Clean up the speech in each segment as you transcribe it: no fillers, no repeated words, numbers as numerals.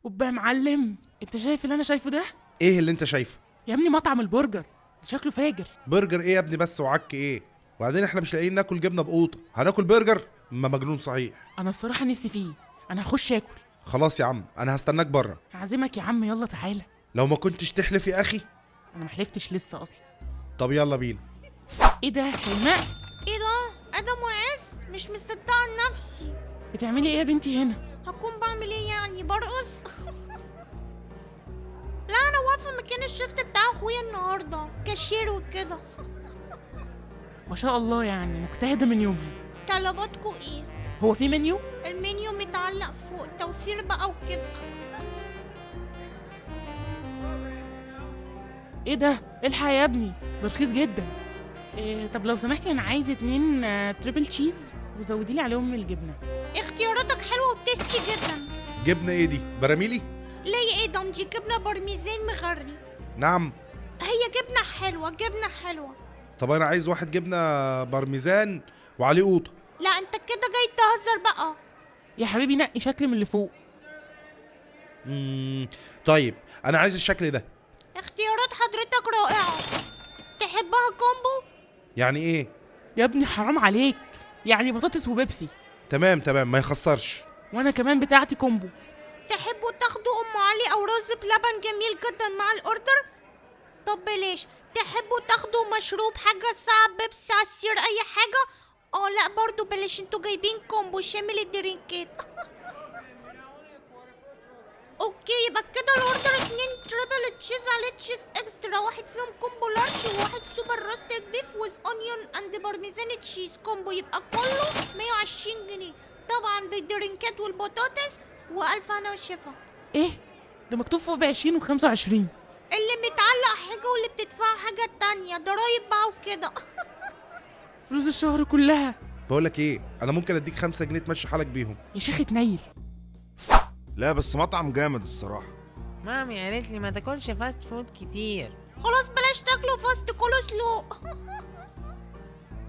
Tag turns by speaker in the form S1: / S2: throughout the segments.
S1: اوبا يا معلم، انت شايف اللي انا شايفه ده؟
S2: ايه اللي انت شايفه؟
S1: يا ابني مطعم البرجر ده شكله فاجر.
S2: برجر ايه يا ابني بس وعك ايه؟ وبعدين احنا مش لاقيين ناكل جبنه بقوطه، هناكل برجر؟ ما مجنون صحيح.
S1: انا الصراحه نفسي فيه، انا هخش اكل.
S2: خلاص يا عم انا هستناك بره.
S1: هعزمك يا عم، يلا تعالى.
S2: لو ما كنتش تحلف يا اخي.
S1: انا ما حلفتش لسه اصلا.
S2: طب يلا بينا.
S1: ايه ده شيماء؟
S3: ايه ده؟ ادم وعز؟ مش مصدقه نفسي.
S1: بتعملي ايه يا بنتي هنا؟
S3: هكون بعمل ايه يعني؟ برقص؟ لا انا واقفه مكان الشفت بتاع اخويا النهارده، كاشير وكده.
S1: ما شاء الله، يعني مجتهده من يومها.
S3: طلباتكوا ايه؟
S1: هو في منيو؟
S3: المنيو متعلق فوق، توفير بقى وكده.
S1: ايه ده؟ الحق يا ابني، ده رخيص جدا. إيه طب لو سمحتي انا عايز 2 تريبل تشيز وزودي لي عليهم الجبنه.
S3: اختياراتك حلوه وبتسكي جدا.
S2: جبنه ايه دي؟ براميلي؟
S3: ليه ايه ده؟ دي جبنه برميزان مغري.
S2: نعم.
S3: هي جبنه حلوه، جبنه حلوه.
S2: طب انا عايز واحد جبنه بارميزان وعليه قوطه.
S3: لا انت كده جاي تهزر بقى.
S1: يا حبيبي نقي شكل من اللي فوق.
S2: طيب انا عايز الشكل ده.
S3: اختيارات حضرتك رائعه. تحبها كومبو؟
S2: يعني ايه؟
S1: يا ابني حرام عليك، يعني بطاطس وبيبسي.
S2: تمام ما يخسرش.
S1: وانا كمان بتاعتي كومبو.
S3: تحبوا تاخدوا ام علي او رز بلبن جميل جدا مع الاوردر؟ طب بلاش. تحبوا تاخدوا مشروب، حاجه ساعه، بيبسي، عصير، اي حاجه؟ لا برضو بلاش، انتوا جايبين كومبو شامل الدرينكات. اوكي يبقى كده الاوردر 2 تريبل تشيز على تشيز اكسترا، واحد فيهم كومبو لارج وواحد سوبر روستد بيف ويز اونيون اند بارميزان تشيز كومبو، يبقى كله 120 جنيه طبعا بالدرينكات والبطاطس، والف هنا والشفا.
S1: ايه ده مكتوب فوق ب20 و25؟
S3: اللي متعلق حاجه واللي بتدفعه حاجه تانية، ضرايب بقى وكده.
S1: فلوس الشهر كلها.
S2: بقولك ايه، انا ممكن اديك 5 جنيه تمشي حالك بيهم.
S1: يا شيخ اتنيل.
S4: لا بس مطعم جامد الصراحة.
S5: مامي قالت لي ما تاكلش فاست فود كتير.
S3: خلاص بلاش تاكلوا فاست، كلوا سلو.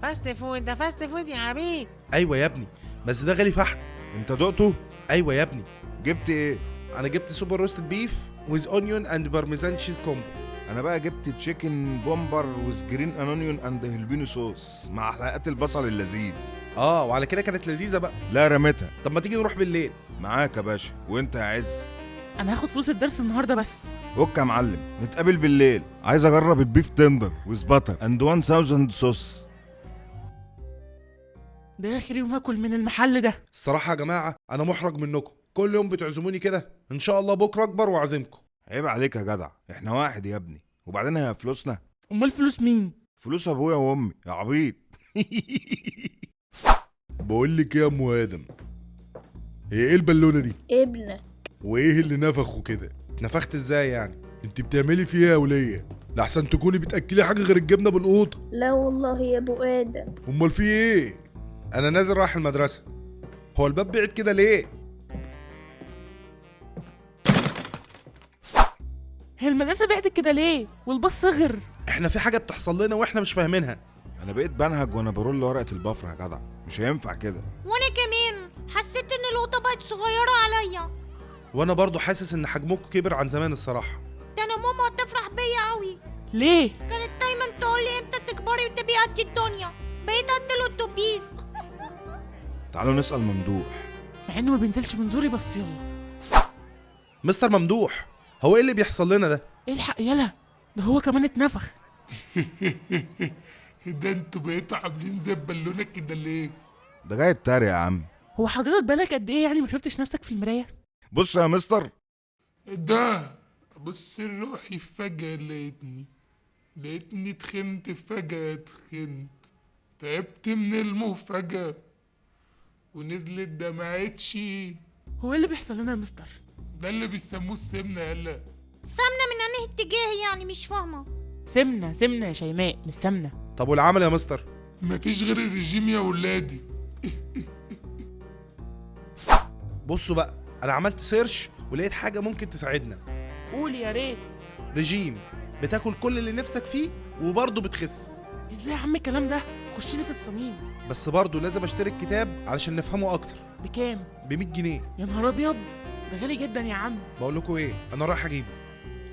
S5: فاست فود ده فاست فود يا عبيد.
S2: ايوه يا ابني بس ده غالي فحت.
S4: انت دقته؟
S2: ايوه يا ابني.
S4: جبت ايه؟
S2: انا جبت سوبر روستد بيف ويز اونيون اند بارميزان تشيز كومبو.
S4: انا بقى جبت تشيكن بومبر ويز جرين انونيون اند هلبينو صوص مع حلقات البصل اللذيذ.
S2: وعلى كده كانت لذيذه بقى.
S4: لا رميتها.
S2: طب ما تيجي نروح بالليل؟
S4: معاك يا باشا. وانت يا عز؟
S1: انا هاخد فلوس الدرس النهارده بس.
S4: اوكي يا معلم، نتقابل بالليل. عايز اجرب البيف تندر ويز باتر اند 1000 صوص.
S1: ده اخر يوم هاكل من المحل ده.
S2: الصراحه يا جماعه انا محرج منكم، كل يوم بتعزموني كده. ان شاء الله بكره اكبر واعزمكم.
S4: عيب عليك يا جدع، احنا واحد يا ابني. وبعدين هي فلوسنا؟
S1: امال فلوس مين؟
S4: فلوس ابويا وامي يا عبيط.
S2: بقول لك ايه يا ام ادم، هي ايه البالونه دي؟
S6: ابنك.
S2: وايه اللي نفخه كده؟ اتنفخت ازاي يعني؟ انت بتعملي فيها يا وليه؟ لحسن تكوني بتاكلي حاجه غير الجبنه بالقوطه.
S6: لا والله يا ابو ادم.
S2: امال في ايه؟ انا نازل رايح المدرسه. هو الباب بعد كده ليه؟
S1: هي المدرسه بعدت كده ليه والباص صغر؟
S2: احنا في حاجه بتحصل لنا واحنا مش فاهمينها.
S4: انا بقيت بنهج وانا برول ورقه البفر يا جدع، مش هينفع كده.
S3: وانا كمان حسيت ان القطه بقت صغيره عليا.
S2: وانا برضو حاسس ان حجمكم كبر عن زمان الصراحه.
S3: ده انا ماما هتفرح بيا قوي.
S1: ليه؟
S3: كانت دايما تقول لي امتى تكبري وتبقي قد الدنيا، بقيت قد الاتوبيس.
S4: تعالوا نسال ممدوح.
S1: مع انه ما بينزلش من زوري، بس يلا.
S2: مستر ممدوح، هو ايه اللي بيحصل لنا ده؟
S1: الحق يلا، ده هو كمان اتنفخ.
S7: ده انتوا بقيتوا عاملين زي البالونه كده ليه؟
S4: ده جاي يتريق يا عم.
S1: هو حضرتك بالك قد ايه يعني ما شفتش نفسك في المرايه؟
S4: بص يا مستر،
S7: ده بص روحي فجأة لقيتني تخنت فجأة، تعبت من المفاجأة ونزلت دمعتشي.
S1: هو ايه اللي بيحصل لنا يا مستر؟
S7: ده اللي بيسموه السمنة. يلا
S3: سمنه من انهي اتجاه يعني؟ مش فاهمه.
S1: سمنه يا شيماء، مش سمنه.
S2: طب والعمل يا مستر؟
S7: مفيش غير الرجيم يا ولادي.
S2: بصوا بقى، انا عملت سيرش ولقيت حاجه ممكن تساعدنا.
S1: قول يا ريت.
S2: رجيم بتاكل كل اللي نفسك فيه وبرضه بتخس.
S1: ازاي يا عم الكلام ده؟ خش لي في الصميم.
S2: بس برضه لازم اشتري الكتاب علشان نفهمه اكتر.
S1: بكام؟
S2: ب100 جنيه.
S1: يا نهار ابيض، ده غالي جدا يا عم.
S2: بقول لكم ايه، انا رايح اجيبه.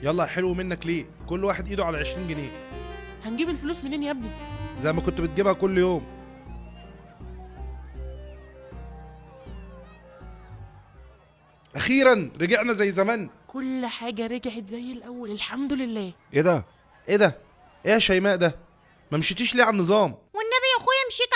S2: يلا يا حلو منك ليه؟ كل واحد ايده على 20 جنيه
S1: هنجيب الفلوس منين يا ابني؟
S2: زي ما كنت بتجيبها كل يوم. اخيرا رجعنا زي زمان.
S1: كل حاجة رجعت زي الأول الحمد لله.
S2: ايه ده؟ ايه ده؟ ايه يا شيماء ده؟ ما مشيتيش ليه على النظام؟
S3: والنبي يا اخويا مشيت